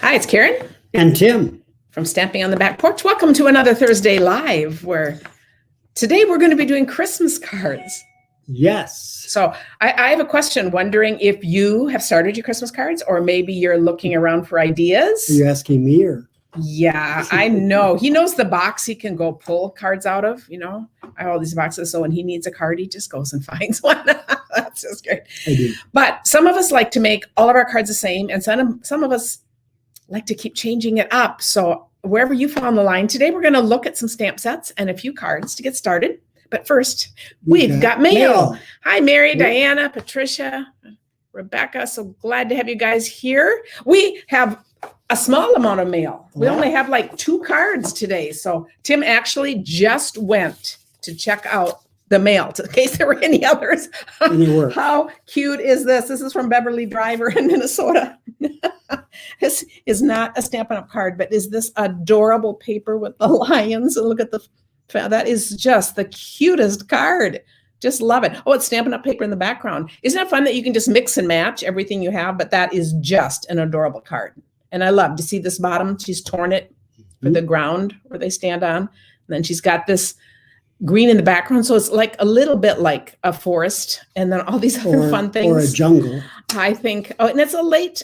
Hi, it's Karen And Tim. from Stamping on the Back Porch. Welcome to another Thursday Live, where today we're going to be doing Christmas cards. Yes. So I have a question, wondering if you have started your Christmas cards, or maybe you're looking around for Are ideas. you asking me or? Yeah, I know. He knows the box he can go pull cards out of, you know. I have all these boxes, so when he needs a card, he just goes and finds one. That's just great. I do. But some of us like to make all of our cards the same, and some of us like to keep changing it up. So wherever you found the line today, we're going to look at some stamp sets and a few cards to get started. But first, we've got mail. Hi, Mary, Diana, Patricia, Rebecca. So glad to have you guys here. We have a small amount of mail. We only have like 2 cards today. So Tim actually just went to check out the mail in case there were any others. How cute is this? This is from Beverly Driver in Minnesota. This is not a Stampin' Up! Card, but is this adorable paper with the lions? And look at that is just the cutest card. Just love it. Oh, it's Stampin' Up! Paper in the background. Isn't it fun that you can just mix and match everything you have? But that is just an adorable card. And I love to see this bottom. She's torn it for the ground where they stand on. And then she's got this green in the background. So it's like a little bit like a forest. And then all these other fun things. Or a jungle. I think. Oh, and it's a late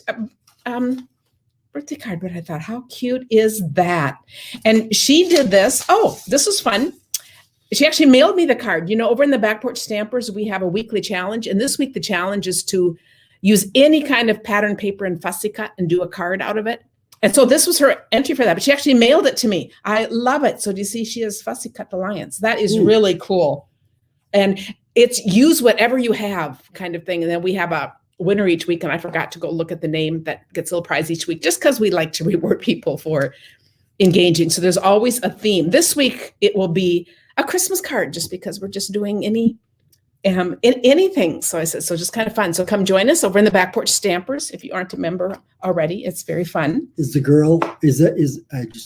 birthday card. But I thought, how cute is that? And she did this. Oh, this was fun. She actually mailed me the card. You know, over in the Back Porch Stampers, we have a weekly challenge. And this week, the challenge is to use any kind of pattern paper and fussy cut and do a card out of it. And so this was her entry for that, but she actually mailed it to me. I love it. So do you see she has fussy cut the lions? That is really cool. And it's use whatever you have kind of thing. And then we have a winner each week. And I forgot to go look at the name that gets a little prize each week, just because we like to reward people for engaging. So there's always a theme. This week, it will be a Christmas card, just because we're just doing anything. So I said, so just kind of fun. So come join us over in the Back Porch Stampers. If you aren't a member already, it's very fun. I just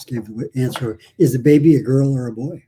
gave the answer. Is the baby a girl or a boy?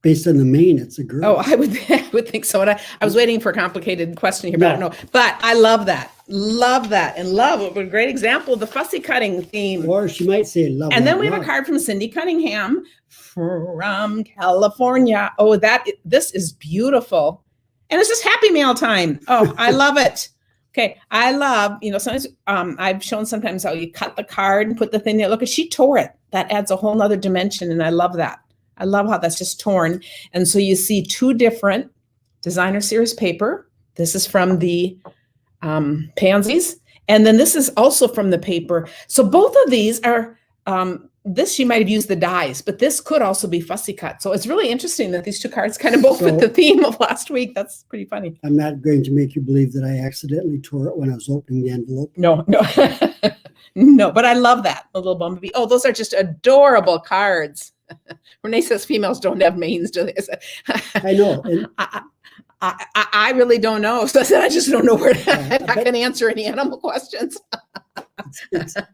Based on the mane, it's a girl. Oh, I would think so. And I was waiting for a complicated question here, but I don't know. But I love that. Love that. And love it. A great example of the fussy cutting theme. Or she might say love. And then we have a card from Cindy Cunningham from California. Oh, this is beautiful. And it's just happy mail time. Oh, I love it. Okay. I love, sometimes I've shown sometimes how you cut the card and put the thing there. Look, she tore it. That adds a whole nother dimension. And I love that. I love how that's just torn. And so you see 2 different designer series paper. This is from the Pansies. And then this is also from the paper. So both of these are, this she might have used the dies, but this could also be fussy cut. So it's really interesting that these 2 cards kind of both fit the theme of last week. That's pretty funny. I'm not going to make you believe that I accidentally tore it when I was opening the envelope. No. No, but I love that. A little bumblebee. Oh, those are just adorable cards. Renee says females don't have manes, do they? I know. And I really don't know. So I just don't know where I can answer any animal questions.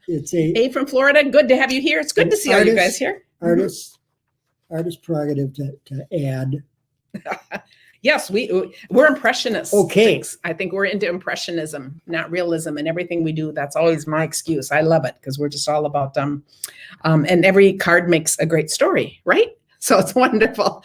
It's A from Florida. Good to have you here. It's good to see all you guys here. Artist prerogative to add. Yes, we're impressionists. Okay. I think we're into impressionism, not realism, and everything we do. That's always my excuse. I love it because we're just all about and every card makes a great story, right? So it's wonderful.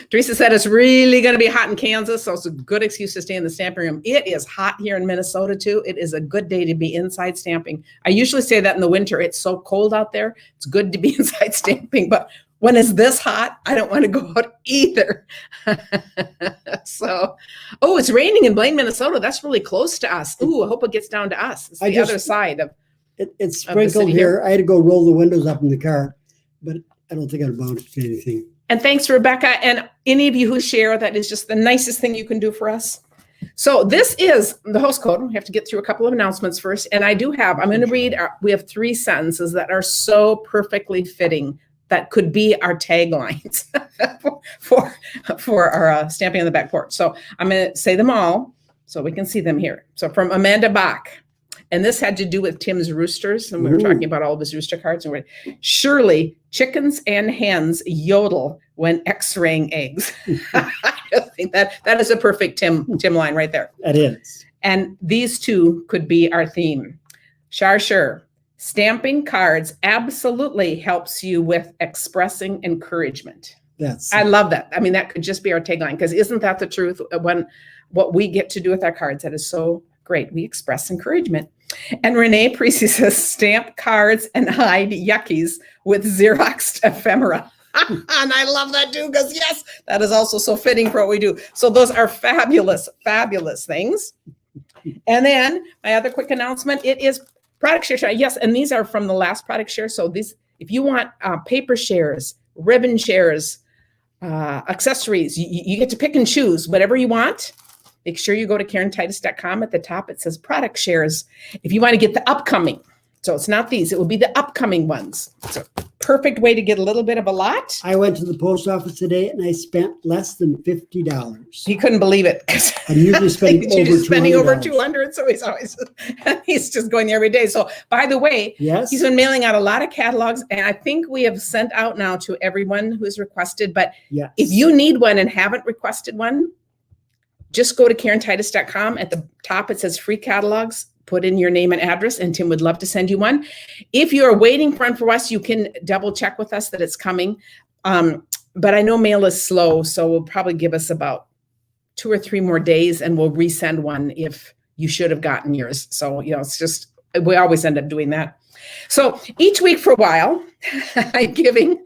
Teresa said it's really going to be hot in Kansas, so it's a good excuse to stay in the stamping room. It is hot here in Minnesota too. It is a good day to be inside stamping. I usually say that in the winter. It's so cold out there. It's good to be inside stamping, but when it's this hot, I don't want to go out either. So, it's raining in Blaine, Minnesota. That's really close to us. Ooh, I hope it gets down to us. It's the other side of it's sprinkled here. I had to go roll the windows up in the car, but I don't think I'd bounce to anything. And thanks, Rebecca. And any of you who share, that is just the nicest thing you can do for us. So this is the host code. We have to get through a couple of announcements first. And I'm going to read, we have 3 sentences that are so perfectly fitting that could be our taglines for our Stamping on the Back Porch. So I'm going to say them all so we can see them here. So from Amanda Bach, and this had to do with Tim's roosters, and we were talking about all of his rooster cards. And surely chickens and hens yodel when X-raying eggs. I just think that is a perfect Tim line right there. That is. And these 2 could be our theme. Sure. Stamping cards absolutely helps you with expressing encouragement. I love that. I mean, that could just be our tagline, because isn't that the truth? When what we get to do with our cards, that is so great. We express encouragement. And Renee Parisi says, stamp cards and hide yuckies with Xeroxed ephemera. And I love that too, because yes, that is also so fitting for what we do. So those are fabulous, fabulous things. And then my other quick announcement, it is product share. Yes, and these are from the last product share. So these, if you want paper shares, ribbon shares, accessories, you get to pick and choose whatever you want. Make sure you go to KarenTitus.com. At the top, it says product shares. If you want to get the upcoming, so it's not these, it will be the upcoming ones. So perfect way to get a little bit of a lot. I went to the post office today and I spent less than $50. He couldn't believe it. I'm usually spending over 200. So he's just going there every day. So by the way, yes, he's been mailing out a lot of catalogs, and I think we have sent out now to everyone who's requested. But yes, if you need one and haven't requested one, just go to KarenTitus.com. At the top, it says free catalogs. Put in your name and address, and Tim would love to send you one. If you're waiting for one for us, you can double check with us that it's coming. But I know mail is slow, so we'll probably give us about 2 or 3 more days, and we'll resend one if you should have gotten yours. So, it's just, we always end up doing that. So each week for a while, I'm giving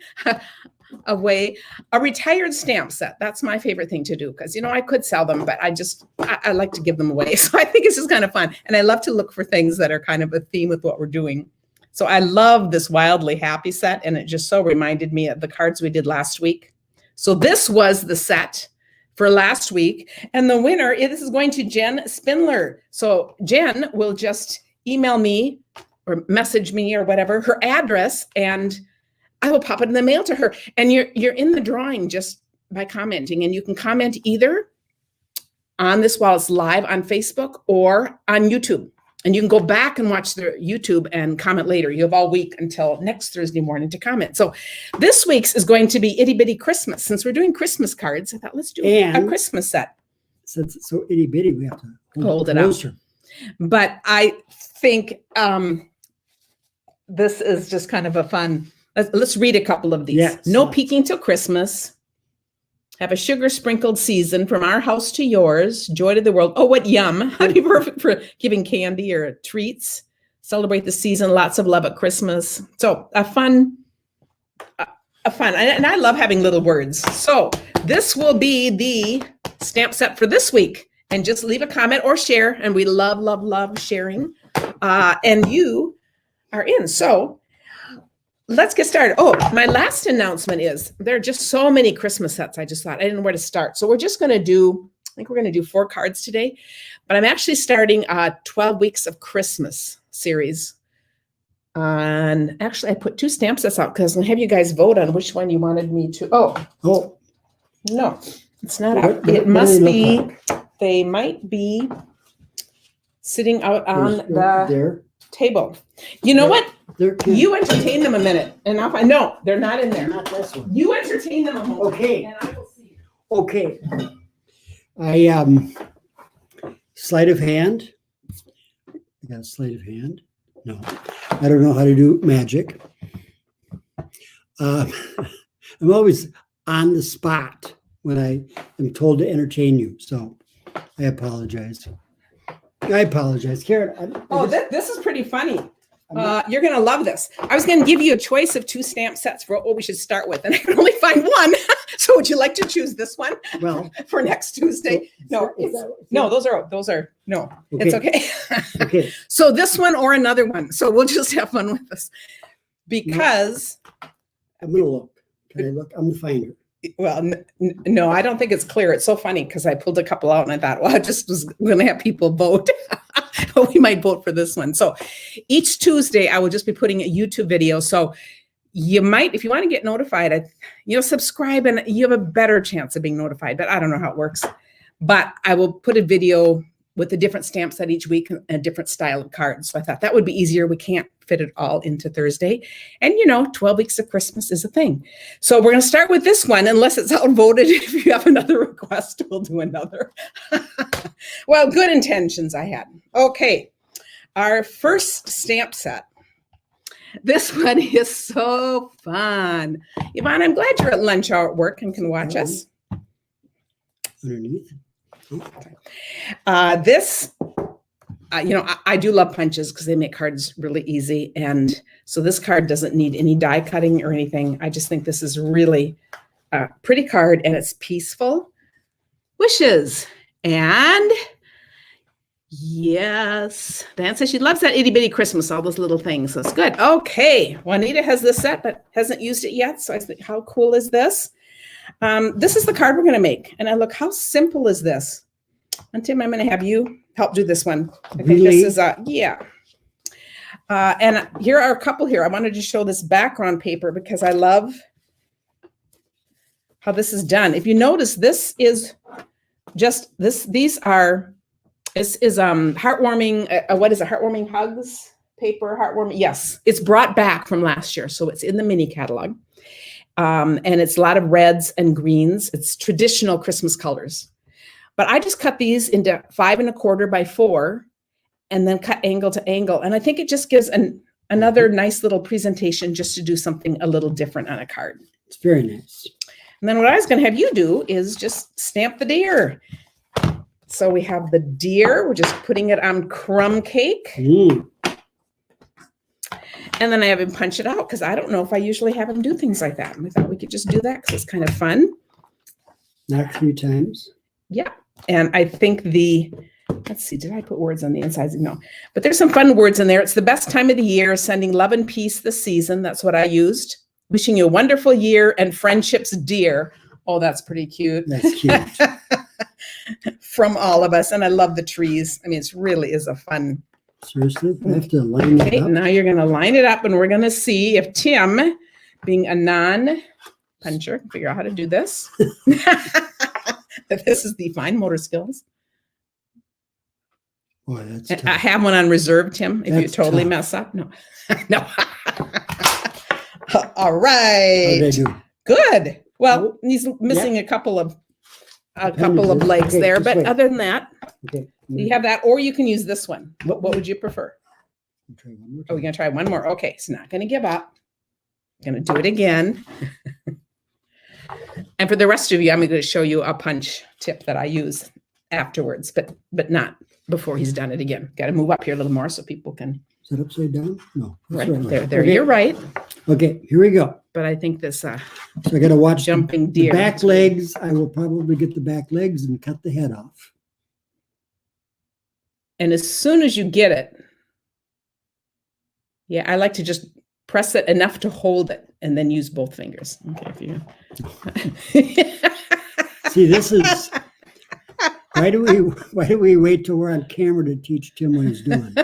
away a retired stamp set. That's my favorite thing to do, because I could sell them, but I like to give them away. So I think it's just kind of fun, and I love to look for things that are kind of a theme with what we're doing. So I love this Wildly Happy set, and it just so reminded me of the cards we did last week. So this was the set for last week, and the winner, this is going to Jen Spindler. So Jen will just email me or message me or whatever her address, and I will pop it in the mail to her. And you're in the drawing just by commenting, and you can comment either on this while it's live on Facebook or on YouTube. And you can go back and watch the YouTube and comment later. You have all week until next Thursday morning to comment. So this week's is going to be Itty Bitty Christmas. Since we're doing Christmas cards, I thought let's do a Christmas set. Since it's so itty bitty, we have to hold it out. But I think this is just kind of a fun. Let's read a couple of these. Yes. No peeking till Christmas. Have a sugar sprinkled season from our house to yours. Joy to the world. Oh, what yum. That'd be perfect for giving candy or treats. Celebrate the season. Lots of love at Christmas. So a fun. And I love having little words. So this will be the stamp set for this week. And just leave a comment or share. And we love, love, love sharing. And you are in. So let's get started. Oh, my last announcement is there are just so many Christmas sets. I just thought I didn't know where to start. So we're just going to do, I think we're going to do 4 cards today, but I'm actually starting a 12 Weeks of Christmas series. And actually I put 2 stamp sets out because I'm going to have you guys vote on which one you wanted me to. Oh, no, it's not out. It must be, they might be sitting out on the table. You know what? You entertain them a minute, and I'll find. No, they're not in there. Not this one. You entertain them a moment. Okay. And I will see. Okay. Sleight of hand. I got a sleight of hand. No, I don't know how to do magic. I'm always on the spot when I am told to entertain you, so I apologize. Karen. This is pretty funny. You're going to love this. I was going to give you a choice of 2 stamp sets for what we should start with, and I can only find one. So would you like to choose this one? Well, for next Tuesday? No, those are no. Okay. It's okay. Okay. So this one or another one. So we'll just have fun with this because I'm going to look. Can I look? I'm the finder. Well, no, I don't think it's clear. It's so funny because I pulled a couple out and I thought, well, I just was going to have people vote. But we might vote for this one. So each Tuesday, I will just be putting a YouTube video. So you might, if you want to get notified, subscribe and you have a better chance of being notified. But I don't know how it works. But I will put a video with a different stamp set each week and a different style of cards. So I thought that would be easier. We can't fit it all into Thursday. And 12 Weeks of Christmas is a thing. So we're going to start with this one, unless it's outvoted. If you have another request, we'll do another. Well, good intentions I had. Okay. our first stamp set. This one is so fun. Yvonne, I'm glad you're at lunch hour at work and can watch us. Underneath. I do love punches because they make cards really easy. And so this card doesn't need any die cutting or anything. I just think this is really a pretty card, and it's peaceful. Wishes. And yes, Dan says she loves that itty bitty Christmas, all those little things. That's good. Okay. Juanita has this set, but hasn't used it yet. So I think, how cool is this? This is the card we're going to make. And I look, how simple is this? And Tim, I'm going to have you help do this one. I think Really? this is, yeah. And here are a couple here. I wanted to show this background paper because I love how this is done. If you notice, this is just this. This is heartwarming. What is it? Heartwarming hugs paper. Heartwarming. Yes, it's brought back from last year, so it's in the mini catalog. And it's a lot of reds and greens. It's traditional Christmas colors. But I just cut these into 5 1/4 by 4, and then cut angle to angle. And I think it just gives another nice little presentation just to do something a little different on a card. It's very nice. And then what I was going to have you do is just stamp the deer. So we have the deer. We're just putting it on crumb cake. Mm. And then I have him punch it out because I don't know if I usually have him do things like that. And we thought we could just do that because it's kind of fun. Not 3 times. Yeah. And I think let's see, did I put words on the insides? No. But there's some fun words in there. It's the best time of the year, sending love and peace this season. That's what I used. Wishing you a wonderful year and friendships dear. Oh, that's pretty cute. That's cute. From all of us. And I love the trees. I mean, it really is a fun. Seriously? I have to line Okay, it up. now you're going to line it up and we're going to see if Tim, being a non-puncher, can figure out how to do this. This is the fine motor skills. Boy, that's I tough. have one on reserve, Tim, if you That's totally tough. mess up. No. No. All How right. did I do? Good. Well, Oh, he's missing a couple of Appendages. legs Okay, there, just but wait. other than that, Okay. you have that, or you can use this one. What would you prefer? I'll try one more Oh, we're time. gonna try one more. Okay, it's not gonna give up. Gonna do it again. And for the rest of you, I'm gonna show you a punch tip that I use afterwards, but not before he's done it again. Got to move up here a little more so people can. Is that upside down? No. that's Right there, there. Okay. You're right. Okay, here we go. But I think this So I got to watch jumping the deer. back legs. I will probably get the back legs and cut the head off. And as soon as you get it, yeah, I like to just press it enough to hold it and then use both fingers. Okay, if you. See, this is why do we wait till we're on camera to teach Tim what he's doing?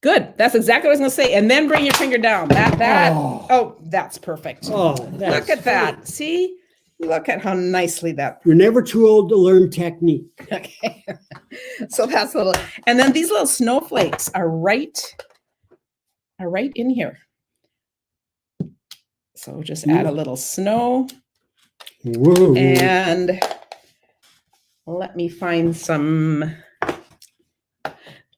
Good. That's exactly what I was going to say. And then bring your finger down. Oh. That's perfect. Oh, Look at that. See? Look at how nicely that. You're never too old to learn technique. Okay. So that's a little. And then these little snowflakes are right in here. So just add a little snow. Whoa. And let me find some.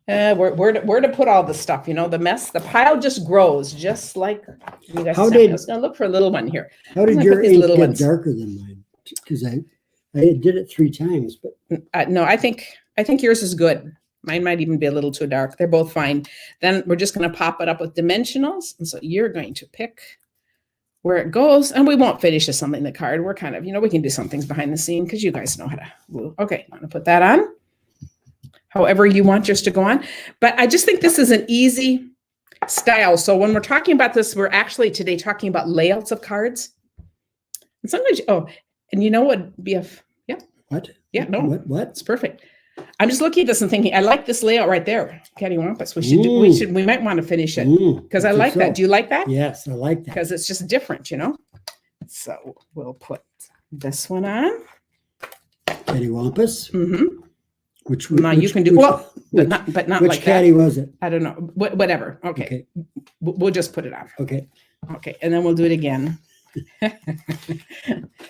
Where to put all the stuff? You know, the pile just grows, just like you guys. How I did- was gonna look for a little one here. How did I'm gonna your put these ink little get ones. darker than mine? Because I did it 3 times, but No, I think yours is good. Mine might even be a little too dark. They're both fine. Then we're just going to pop it up with dimensionals, and so you're going to pick where it goes, and we won't finish something the card. We're kind of, we can do some things behind the scene because you guys know how to glue. Okay, I'm going to put that on. However you want yours to go on. But I just think this is an easy style. So when we're talking about this, we're actually today talking about layouts of cards. And sometimes, and you know what, BF? Yeah. what? Yeah, no. What? It's perfect. I'm just looking at this and thinking, I like this layout right there. Cattywampus. We might want to finish it because I think like so. that. Do you like that? Yes, I like that. Because it's just different, So we'll put this one on. Cattywampus. Mm-hmm. Which Now you can do but not which like caddy that. was it? I don't know. Whatever. Okay. Okay. We'll just put it on. Okay. Okay, and then we'll do it again.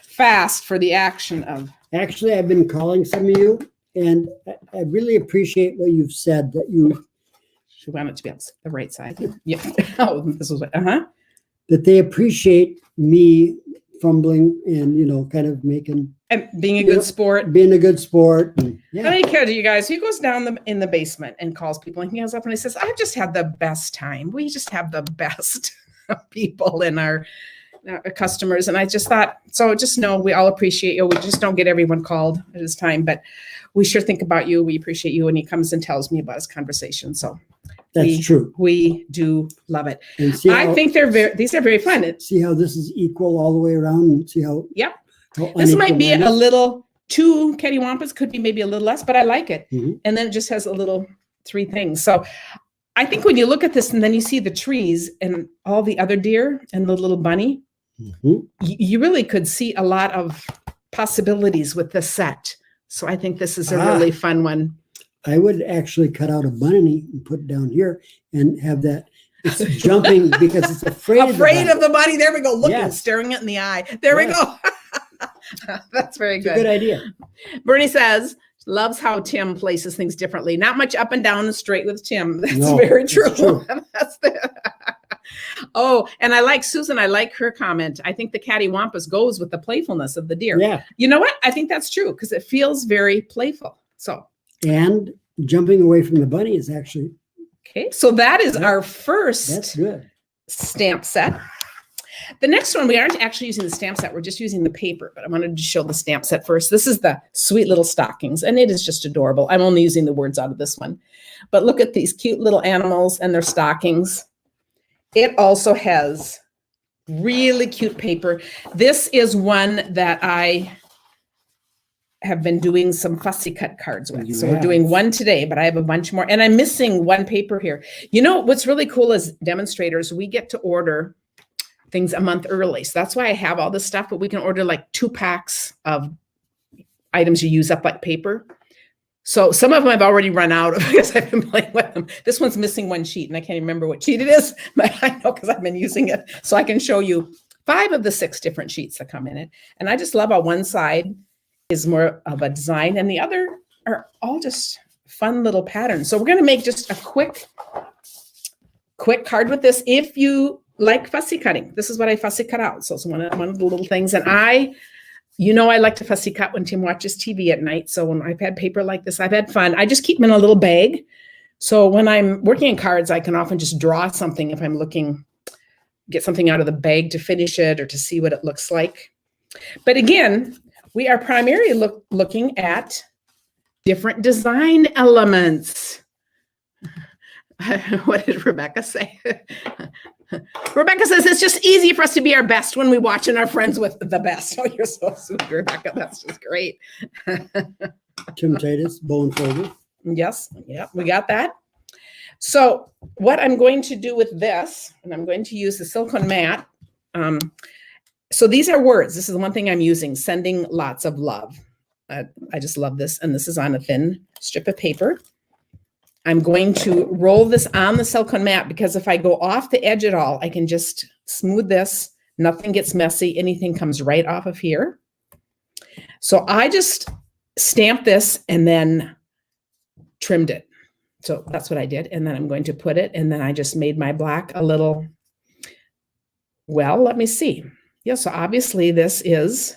Fast for the action of. Actually, I've been calling some of you, And I really appreciate what you've said, that you, She wanted it to be on the right side. Yeah. Oh, this was, that they appreciate me fumbling and, kind of And being a You good know, sport. being a good sport. And, Let me tell you guys, he goes down in the basement and calls people, and he goes up and he says, I've just had the best time. We just have the best people in our customers. And I just thought, so just know we all appreciate you. We just don't get everyone called at his time, but we sure think about you. We appreciate you. And he comes and tells me about his conversation. So That's true. We do love it. And see I think these are very fun. See how this is equal all the way around, and see how. Yep. How This might be unequal a little two cattywampus, could be maybe a little less, but I like it. Mhm. And then it just has a little 3 things. So I think when you look at this and then you see the trees and all the other deer and the little bunny, Mhm. you really could see a lot of possibilities with this set. So I think this is a really fun one. I would actually cut out a bunny and put it down here and have that. It's jumping because it's afraid Afraid of the bunny. There we go. Looking, Yes. staring it in the eye. There we Yes. go. That's very It's a good idea. Bernie says, loves how Tim places things differently. Not much up and down and straight with Tim. That's No, very that's true. true. That's oh, and I like Susan. I like her comment. I think the cattywampus goes with the playfulness of the deer. Yeah. You know what? I think that's true because it feels very playful. So, And jumping away from the bunny is actually, okay. So that is Yeah. our first that's good. stamp set. The next one, we aren't actually using the stamp set. We're just using the paper, but I wanted to show the stamp set first. This is the Sweet Little Stockings, and it is just adorable. I'm only using the words out of this one. But look at these cute little animals and their stockings. It also has really cute paper. This is one that I have been doing some fussy cut cards with. You So we're have. doing one today, but I have a bunch more. And I'm missing one paper here. You know, what's really cool is demonstrators, we get to order things a month early. So that's why I have all this stuff, but we can order like 2 packs of items you use up like paper. So some of them I've already run out of because I've been playing with them. This one's missing 1 sheet and I can't even remember what sheet it is, but I know because I've been using it. So I can show you 5 of the 6 different sheets that come in it. And I just love how one side is more of a design and the other are all just fun little patterns. So we're going to make just a quick card with this. If you like fussy cutting, this is what I fussy cut out. So it's one of the little things. And I like to fussy cut when Tim watches TV at night. So when I've had paper like this, I've had fun. I just keep them in a little bag. So when I'm working in cards, I can often just draw something if I'm get something out of the bag to finish it or to see what it looks like. But again, we are primarily looking at different design elements. What did Rebecca say? Rebecca says it's just easy for us to be our best when we watch and our friends with the best. Oh, you're so sweet, Rebecca. That's just great. Tim Titus, Bone Folder. Yes. Yeah, we got that. So what I'm going to do with this, and I'm going to use the silicone mat. So these are words. This is the one thing I'm using, sending lots of love. I just love this. And this is on a thin strip of paper. I'm going to roll this on the silicone mat because if I go off the edge at all, I can just smooth this. Nothing gets messy. Anything comes right off of here. So I just stamped this and then trimmed it. So that's what I did. And then I'm going to put it, and then I just made my black a little, well, let me see. Yeah, so obviously this is,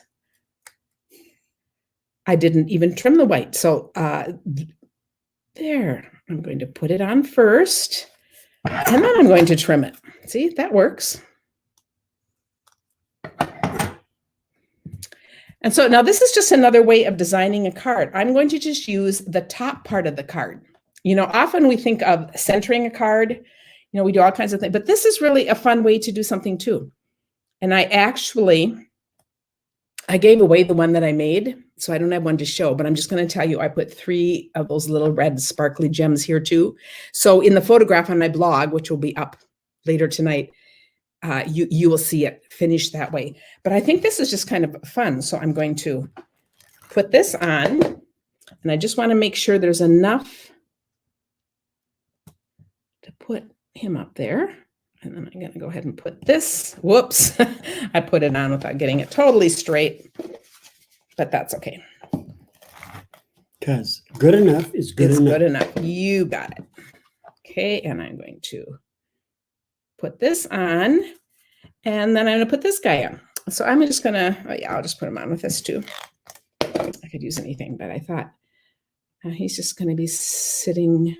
I didn't even trim the white. So there, I'm going to put it on first, and then I'm going to trim it. See, that works. And so now this is just another way of designing a card. I'm going to just use the top part of the card. You know, often we think of centering a card, you know, we do all kinds of things, but this is really a fun way to do something too. And I gave away the one that I made, so I don't have one to show, but I'm just going to tell you, I put 3 of those little red sparkly gems here too. So in the photograph on my blog, which will be up later tonight, you will see it finished that way. But I think this is just kind of fun. So I'm going to put this on, and I just want to make sure there's enough to put him up there. And then I'm going to go ahead and put this. Whoops. I put it on without getting it totally straight, but that's okay. Because good enough is good It's enough. good enough. You got it. Okay, and I'm going to put this on, and then I'm going to put this guy on. So I'm just going to, oh yeah, I'll just put him on with this too. I could use anything, but I thought he's just going to be sitting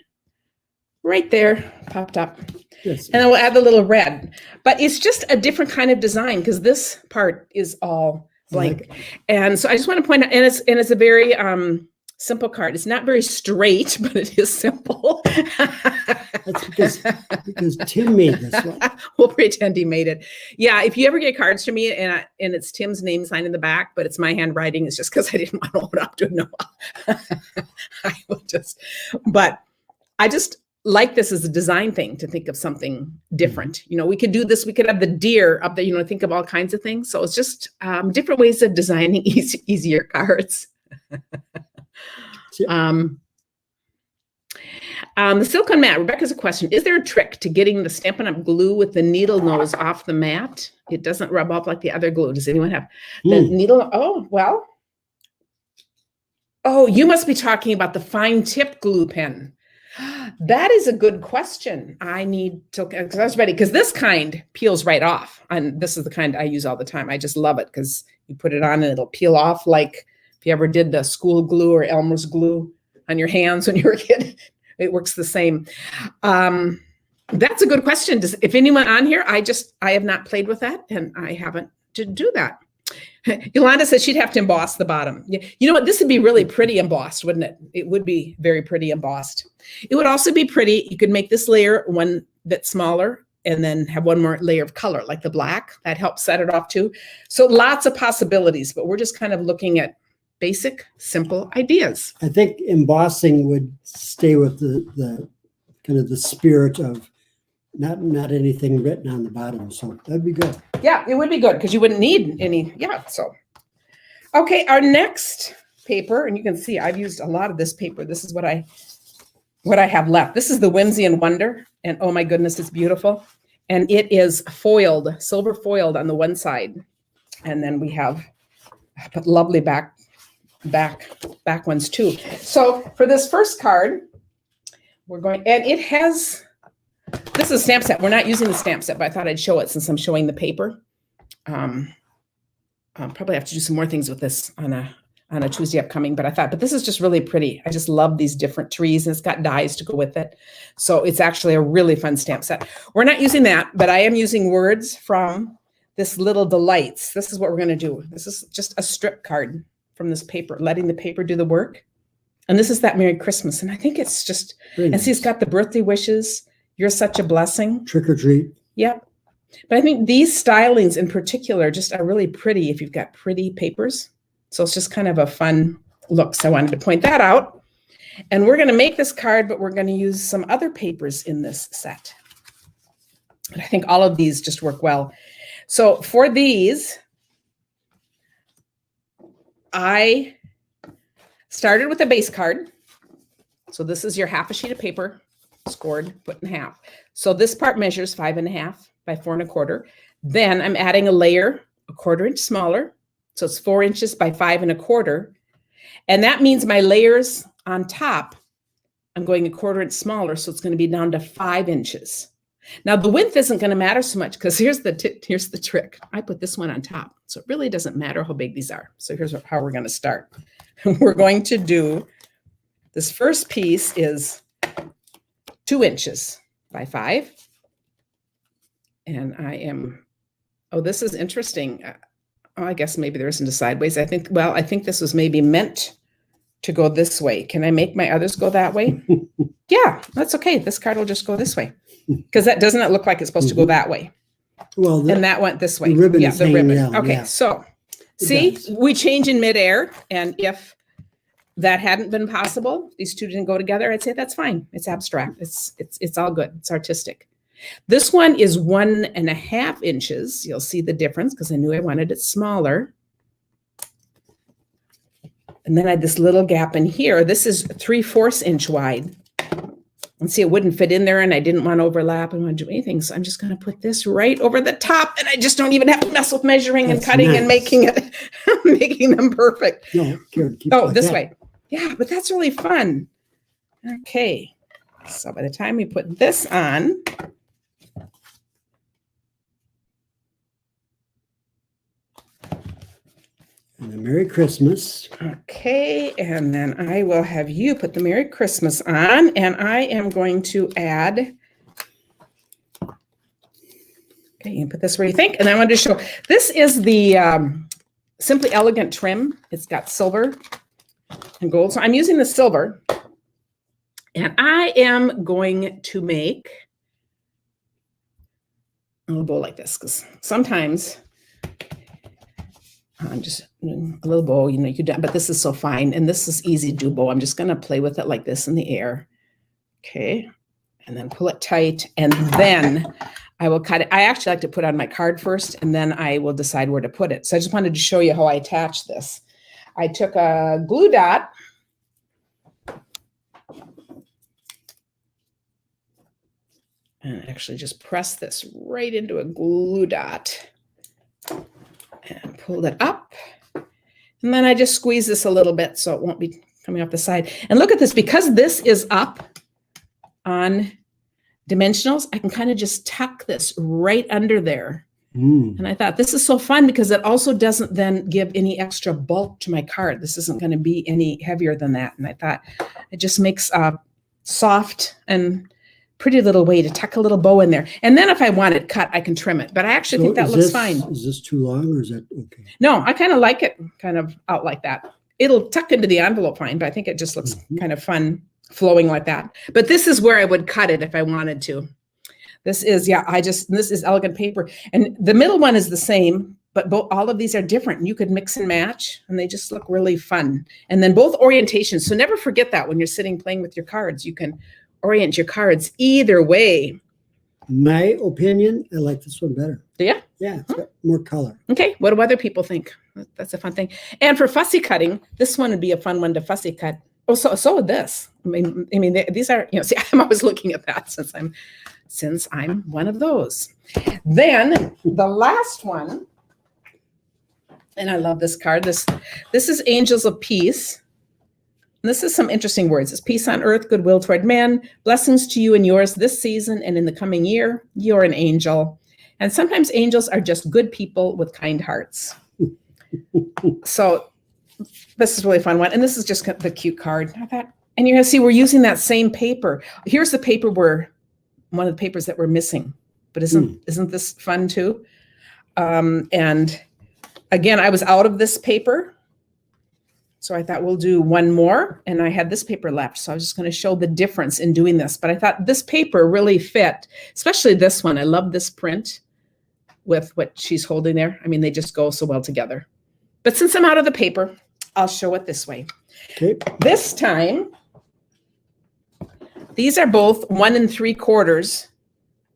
right there, popped up. Yes. And then we'll add the little red. But it's just a different kind of design because this part is all blank. And so I just want to point out, and it's a very simple card. It's not very straight, but it is simple. That's because Tim made this one. We'll pretend he made it. Yeah, if you ever get cards from me and it's Tim's name signed in the back, but it's my handwriting, it's just because I didn't want to hold up to Noah. But I just like this as a design thing to think of something different. You know, we could do this. We could have the deer up there, you know, think of all kinds of things. So it's just different ways of designing easier cards. The silicone mat. Rebecca's a question. Is there a trick to getting the Stampin' Up! Glue with the needle nose off the mat? It doesn't rub off like the other glue. Does anyone have the needle? Oh, well. Oh, you must be talking about the fine tip glue pen. That is a good question. I need to, because I was ready, because this kind peels right off. And this is the kind I use all the time. I just love it because you put it on and it'll peel off like if you ever did the school glue or Elmer's glue on your hands when you were a kid. It works the same. That's a good question. If anyone on here, I have not played with that and I haven't to do that. Yolanda says she'd have to emboss the bottom. You know what? This would be really pretty embossed, wouldn't it? It would be very pretty embossed. It would also be pretty. You could make this layer one that's smaller and then have one more layer of color like the black. That helps set it off too. So lots of possibilities, but we're just kind of looking at basic, simple ideas. I think embossing would stay with the kind of the spirit of not anything written on the bottom. So that'd be good. Yeah, it would be good because you wouldn't need any. Yeah, so. Okay, our next paper, and you can see I've used a lot of this paper. This is what I have left. This is the Whimsy and Wonder, and oh my goodness, it's beautiful. And it is foiled, silver foiled on the one side. And then we have lovely back ones too. So for this first card, we're going, and it has, this is a stamp set. We're not using the stamp set, but I thought I'd show it since I'm showing the paper. I'll probably have to do some more things with this on a Tuesday upcoming, but this is just really pretty. I just love these different trees, and it's got dies to go with it. So it's actually a really fun stamp set. We're not using that, but I am using words from this Little Delights. This is what we're going to do. This is just a strip card from this paper, letting the paper do the work. And this is that Merry Christmas. And I think it's just, and see, it's got the birthday wishes. You're such a blessing. Trick or treat. Yep. But I think these stylings in particular just are really pretty if you've got pretty papers. So it's just kind of a fun look. So I wanted to point that out. And we're going to make this card, but we're going to use some other papers in this set. And I think all of these just work well. So for these, I started with a base card. So this is your half a sheet of paper, scored, put in half. So this part measures 5.5 by 4 1/4. Then I'm adding a layer, a 1/4 inch smaller. So it's 4 inches by 5 1/4. And that means my layers on top, I'm going a 1/4 inch smaller. So it's going to be down to 5 inches. Now the width isn't going to matter so much because here's the trick. I put this one on top. So it really doesn't matter how big these are. So here's how we're going to start. We're going to do, this first piece is 2 inches by 5. And I am, oh, this is interesting. I guess maybe there isn't a sideways. I think this was maybe meant to go this way. Can I make my others go that way? Yeah, that's okay. This card will just go this way. Because doesn't it look like it's supposed to go that way? Well, and that went this way. The ribbon yeah, is the ribbon. down, Okay, yeah. So see, we change in midair. And if that hadn't been possible, these two didn't go together, I'd say that's fine. It's abstract. It's all good. It's artistic. This one is 1.5 inches. You'll see the difference because I knew I wanted it smaller. And then I had this little gap in here. This is 3/4 inch wide. And see, it wouldn't fit in there and I didn't want to overlap and want to do anything. So I'm just going to put this right over the top and I just don't even have to mess with measuring and cutting and making them perfect. No, keep Oh, like this that. way. Yeah, but that's really fun. Okay. So by the time we put this on, And a Merry Christmas. okay, and then I will have you put the Merry Christmas on, and I am going to add, okay, you can put this where you think, and I wanted to show, this is the Simply Elegant trim. It's got silver and gold, so I'm using the silver, and I am going to make a little bow like this, because sometimes I'm just a little bow, you know, you do, but this is so fine. And this is easy to do bow. I'm just going to play with it like this in the air. Okay. And then pull it tight. And then I will cut it. I actually like to put on my card first, and then I will decide where to put it. So I just wanted to show you how I attach this. I took a glue dot. And actually just press this right into a glue dot. And pull it up. And then I just squeeze this a little bit so it won't be coming off the side. And look at this, because this is up on dimensionals, I can kind of just tuck this right under there. And I thought this is so fun because it also doesn't then give any extra bulk to my card. This isn't going to be any heavier than that. And I thought it just makes a soft and pretty little way to tuck a little bow in there. And then if I want it cut, I can trim it. But I actually think that looks fine. Is this too long or is that okay? No, I kind of like it kind of out like that. It'll tuck into the envelope fine, but I think it just looks kind of fun flowing like that. But this is where I would cut it if I wanted to. This is, yeah, this is elegant paper. And the middle one is the same, but all of these are different. You could mix and match, and they just look really fun. And then both orientations. So never forget that when you're sitting playing with your cards, you can orient your cards either way. My opinion, I like this one better. Yeah? Yeah, it's got more color. Okay, what do other people think? That's a fun thing. And for fussy cutting, this one would be a fun one to fussy cut. Oh, so would this. I mean, these are, you know, see, I'm always looking at that since I'm one of those. Then the last one, and I love this card. This is Angels of Peace. And this is some interesting words. It's peace on earth, goodwill toward men, blessings to you and yours this season and in the coming year. You're an angel. And sometimes angels are just good people with kind hearts. So this is a really fun one. And this is just the cute card. I thought, and you're going to see we're using that same paper. Here's the paper one of the papers that we're missing. But isn't this fun too? And again, I was out of this paper. So I thought we'll do one more, and I had this paper left. So I was just going to show the difference in doing this. But I thought this paper really fit, especially this one. I love this print with what she's holding there. I mean, they just go so well together. But since I'm out of the paper, I'll show it this way. Okay. This time, these are both 1 3/4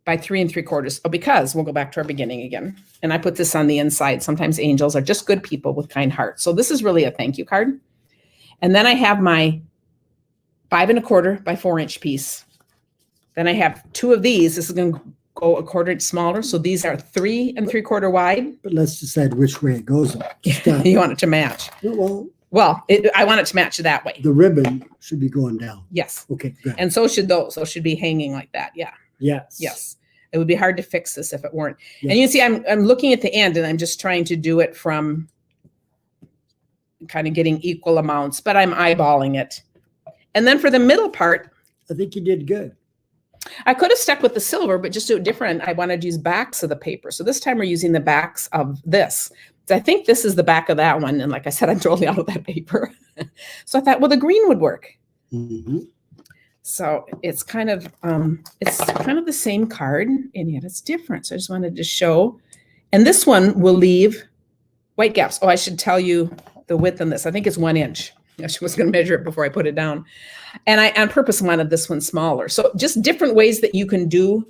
by 3 3/4. Oh, because we'll go back to our beginning again. And I put this on the inside. Sometimes angels are just good people with kind hearts. So this is really a thank you card. And then I have my 5 1/4 by 4-inch piece. Then I have 2 of these. This is going to go a 1/4 inch smaller. So these are 3 3/4 wide. But let's decide which way it goes. You want it to match. Well, I want it to match that way. the ribbon should be going down. Yes. Okay, good. And so should those. So it should be hanging like that. Yeah. Yes. Yes. It would be hard to fix this if it weren't. Yes. And you see, I'm looking at the end, and I'm just trying to do it from kind of getting equal amounts, but I'm eyeballing it. And then for the middle part, I think you did good. I could have stuck with the silver, but just do it different. I wanted to use backs of the paper. So this time we're using the backs of this. So I think this is the back of that one. And like I said, I'm totally out of that paper. So I thought, well, the green would work. Mm-hmm. So it's kind of the same card, and yet it's different. So I just wanted to show. And this one will leave white gaps. Oh, I should tell you the width on this. I think it's 1 inch. I was going to measure it before I put it down. And I on purpose wanted this one smaller. So just different ways that you can do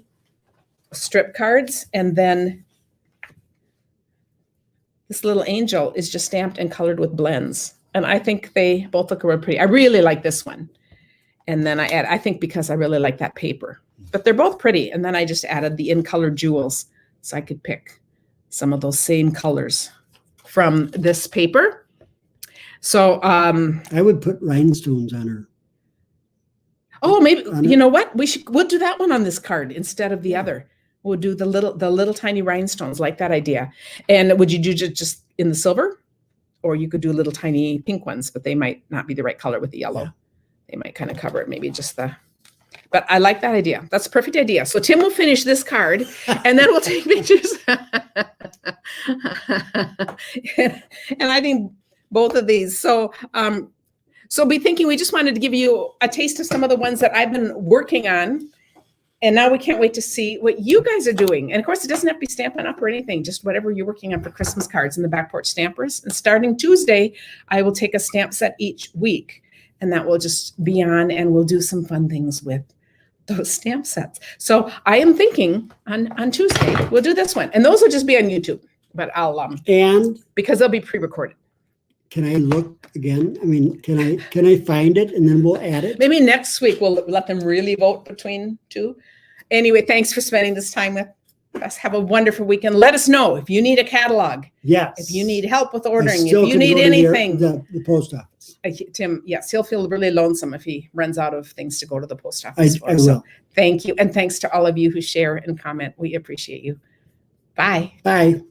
strip cards. And then this little angel is just stamped and colored with blends. And I think they both look really pretty. I really like this one. And then I think because I really like that paper. But they're both pretty. And then I just added the in-color jewels so I could pick some of those same colors from this paper. So, I would put rhinestones on her. oh, maybe, On you it. know what? We'll do that one on this card instead of the other. We'll do the little tiny rhinestones, like that idea. And would you do just in the silver? Or you could do little tiny pink ones, but they might not be the right color with the yellow. Yeah. They might kind of cover it, maybe just but I like that idea. That's a perfect idea. So Tim will finish this card and then we'll take pictures. And I think both of these. So, so be thinking, we just wanted to give you a taste of some of the ones that I've been working on. And now we can't wait to see what you guys are doing. And of course, it doesn't have to be Stampin' Up! Or anything, just whatever you're working on for Christmas cards in the Back Porch Stampers. And starting Tuesday, I will take a stamp set each week. And that will just be on, and we'll do some fun things with those stamp sets. So I am thinking on Tuesday, we'll do this one. And those will just be on YouTube. But I'll, And because they'll be pre-recorded. can I look again? I mean, can I find it and then we'll add it? Maybe next week we'll let them really vote between two. Anyway, thanks for spending this time with us. Have a wonderful weekend. Let us know if you need a catalog, Yes. if you need help with I ordering, still if you can need go to anything. the post office. Tim, yes, he'll feel really lonesome if he runs out of things to go to the post office for. I So will. thank you. And thanks to all of you who share and comment. We appreciate you. Bye. Bye.